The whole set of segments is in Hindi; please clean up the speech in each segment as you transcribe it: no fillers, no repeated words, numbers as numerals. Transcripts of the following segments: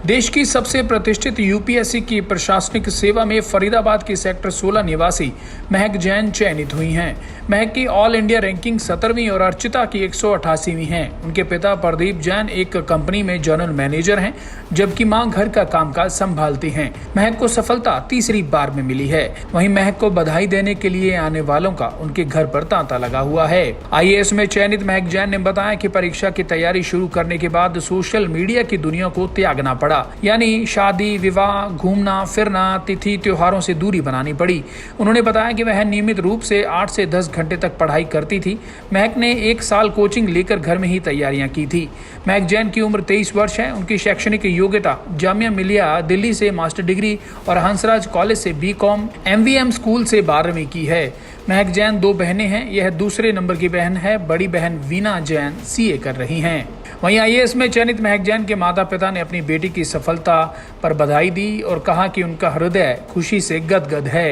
देश की सबसे प्रतिष्ठित यूपीएससी की प्रशासनिक सेवा में फरीदाबाद की सेक्टर 16 निवासी महक जैन चयनित हुई हैं। महक की ऑल इंडिया रैंकिंग 17वीं और अर्चिता की 188वीं है। उनके पिता प्रदीप जैन एक कंपनी में जनरल मैनेजर हैं, जबकि मां घर का कामकाज संभालती हैं। महक को सफलता तीसरी बार में मिली है। वहीं महक को बधाई देने के लिए आने वालों का उनके घर पर तांता लगा हुआ है। आईएएस में चयनित महक जैन ने बताया कि परीक्षा की तैयारी शुरू करने के बाद सोशल मीडिया की दुनिया को त्यागना पड़ा, यानी शादी, विवाह, घूमना फिरना, तिथि त्योहारों से दूरी बनानी पड़ी। उन्होंने बताया कि वह नियमित रूप से 8 से 10 घंटे तक पढ़ाई करती थी। महक ने 1 साल कोचिंग लेकर घर में ही तैयारियां की थी। महक जैन की उम्र 23 वर्ष है। उनकी शैक्षणिक योग्यता जामिया मिलिया दिल्ली से मास्टर डिग्री और हंसराज कॉलेज से बीकॉम, एमवीएम स्कूल से 12वीं की है। महक जैन 2 बहनें हैं। यह दूसरे नंबर की बहन है। बड़ी बहन वीना जैन सीए कर रही हैं। वहीं आईएएस में चयनित महक जैन के माता पिता ने अपनी बेटी की सफलता पर बधाई दी और कहा कि उनका हृदय खुशी से गदगद है।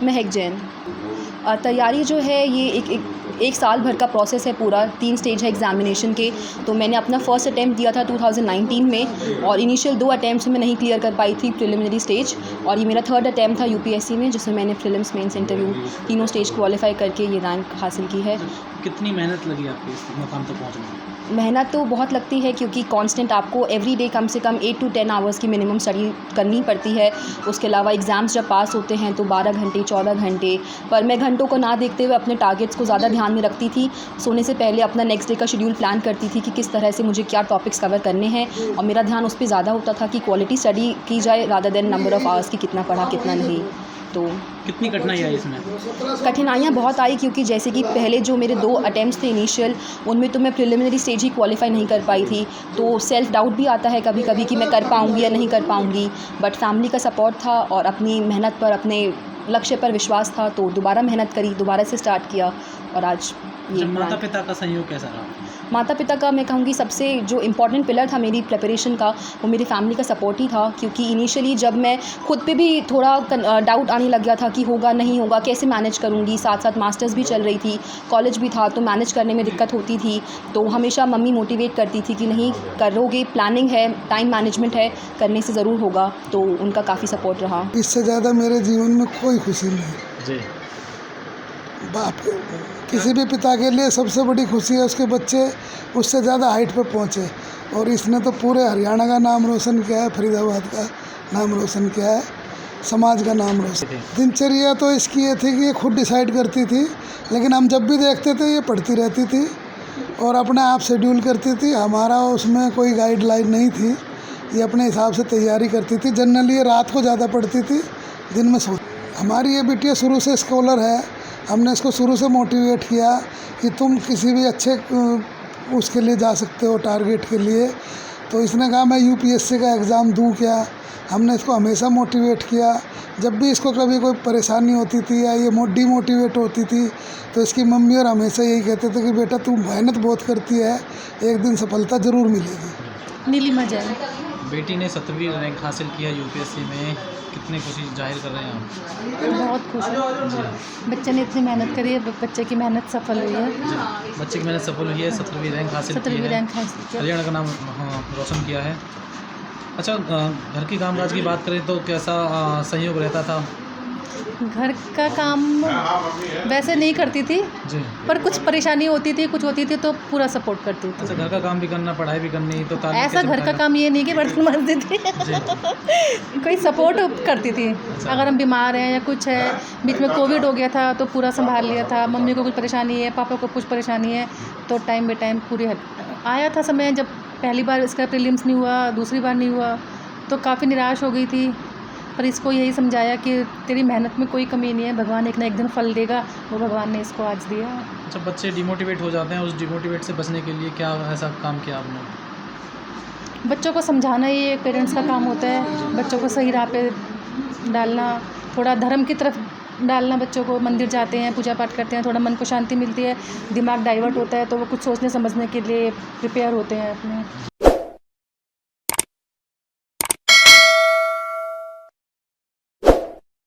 महक जैन तैयारी जो है ये एक साल भर का प्रोसेस है। पूरा 3 स्टेज है एग्जामिनेशन के। तो मैंने अपना फर्स्ट अटैम्प्ट दिया था 2019 में और इनिशियल 2 अटैम्प्ट्स में नहीं क्लियर कर पाई थी प्रिलिमिनरी स्टेज, और ये मेरा 3rd अटैम्प्ट था यूपीएससी में, जिसमें मैंने प्रीलिम्स, मेंस, इंटरव्यू तीनों स्टेज क्वालिफाई करके ये रैंक हासिल की है। कितनी मेहनत लगी आपकी इस मुकाम तक पहुँचने में? मेहनत तो बहुत लगती है, क्योंकि कांस्टेंट आपको एवरी डे कम से कम 8 to 10 आवर्स की मिनिमम स्टडी करनी पड़ती है। उसके अलावा एग्ज़ाम्स जब पास होते हैं तो 12 घंटे 14 घंटे, पर मैं घंटों को ना देखते हुए अपने टारगेट्स को ज़्यादा ध्यान में रखती थी। सोने से पहले अपना नेक्स्ट डे का शेड्यूल प्लान करती थी कि किस तरह से मुझे क्या टॉपिक्स कवर करने हैं, और मेरा ध्यान उस पर ज़्यादा होता था कि क्वालिटी स्टडी की जाए rather than number of hours की कितना पढ़ा कितना नहीं। तो कितनी कठिनाई आई इसमें? कठिनाइयाँ बहुत आई, क्योंकि जैसे कि पहले जो मेरे 2 अटैम्प्ट्स थे इनिशियल, उनमें तो मैं प्रिलिमिनरी स्टेज ही क्वालिफाई नहीं कर पाई थी। तो सेल्फ डाउट भी आता है कभी कभी कि मैं कर पाऊँगी या नहीं कर पाऊँगी, बट फैमिली का सपोर्ट था और अपनी मेहनत पर, अपने लक्ष्य पर विश्वास था। तो दोबारा मेहनत करी, दोबारा से स्टार्ट किया और आज ये। माता पिता का सहयोग कैसा रहा? माता पिता का मैं कहूँगी सबसे जो इम्पॉर्टेंट पिलर था मेरी प्रिपरेशन का, वो मेरी फैमिली का सपोर्ट ही था। क्योंकि इनिशियली जब मैं खुद पे भी थोड़ा डाउट आने लग गया था कि होगा नहीं होगा, कैसे मैनेज करूँगी, साथ साथ मास्टर्स भी चल रही थी, कॉलेज भी था, तो मैनेज करने में दिक्कत होती थी। तो हमेशा मम्मी मोटिवेट करती थी कि नहीं करोगे, प्लानिंग है, टाइम मैनेजमेंट है, करने से ज़रूर होगा। तो उनका काफ़ी सपोर्ट रहा। इससे ज़्यादा मेरे जीवन में कोई खुशी नहीं जी। बाप किसी भी पिता के लिए सबसे बड़ी खुशी है उसके बच्चे उससे ज़्यादा हाइट पे पहुँचे, और इसने तो पूरे हरियाणा का नाम रोशन किया है, फरीदाबाद का नाम रोशन किया है, समाज का नाम रोशन। दिनचर्या तो इसकी ये थी कि ये खुद डिसाइड करती थी, लेकिन हम जब भी देखते थे ये पढ़ती रहती थी और अपने आप शेड्यूल करती थी। हमारा उसमें कोई गाइडलाइन नहीं थी, ये अपने हिसाब से तैयारी करती थी। जनरली ये रात को ज़्यादा पढ़ती थी, दिन में सो। हमारी ये बिटिया शुरू से स्कॉलर है। हमने इसको शुरू से मोटिवेट किया कि तुम किसी भी अच्छे उसके लिए जा सकते हो, टारगेट के लिए। तो इसने कहा मैं यूपीएससी का एग्ज़ाम दूं क्या। हमने इसको हमेशा मोटिवेट किया। जब भी इसको कभी कोई परेशानी होती थी या ये डीमोटिवेट होती थी, तो इसकी मम्मी और हमेशा यही कहते थे कि बेटा तू मेहनत बहुत करती है, एक दिन सफलता ज़रूर मिलेगी। नीलिमा जैन। बेटी ने 7वीं रैंक हासिल किया यूपीएससी में, कितनी खुशी जाहिर कर रहे हैं आप? बहुत खुश हूँ। बच्चे ने इतनी मेहनत करी है, बच्चे की मेहनत सफल हुई है। बच्चे की मेहनत सफल हुई है, 17वीं रैंक हासिल की है, हरियाणा का नाम रोशन किया है। अच्छा, घर की कामकाज की बात करें तो कैसा सहयोग रहता था? घर का काम वैसे नहीं करती थी जी, पर कुछ परेशानी होती थी, कुछ होती थी तो पूरा सपोर्ट करती थी। अच्छा, घर का काम भी करना, पढ़ाई भी करनी, तो ऐसा घर का काम ये नहीं कि बर्तन मांजती थी कोई सपोर्ट करती थी। अगर हम बीमार हैं या कुछ है, बीच में कोविड हो गया था तो पूरा संभाल लिया था। मम्मी को कुछ परेशानी है, पापा को कुछ परेशानी है, तो टाइम बे टाइम पूरी आया था समय। जब पहली बार इसका प्रीलिम्स नहीं हुआ, दूसरी बार नहीं हुआ, तो काफ़ी निराश हो गई थी। पर इसको यही समझाया कि तेरी मेहनत में कोई कमी नहीं है, भगवान एक ना एक दिन फल देगा। वो भगवान ने इसको आज दिया। अच्छा, बच्चे डिमोटिवेट हो जाते हैं, उस डिमोटिवेट से बचने के लिए क्या ऐसा काम किया आपने? बच्चों को समझाना ही एक पेरेंट्स का काम होता है। बच्चों को सही राह पे डालना, थोड़ा धर्म की तरफ डालना। बच्चों को मंदिर जाते हैं, पूजा पाठ करते हैं, थोड़ा मन को शांति मिलती है, दिमाग डाइवर्ट होता है, तो वो कुछ सोचने समझने के लिए प्रिपेयर होते हैं अपने।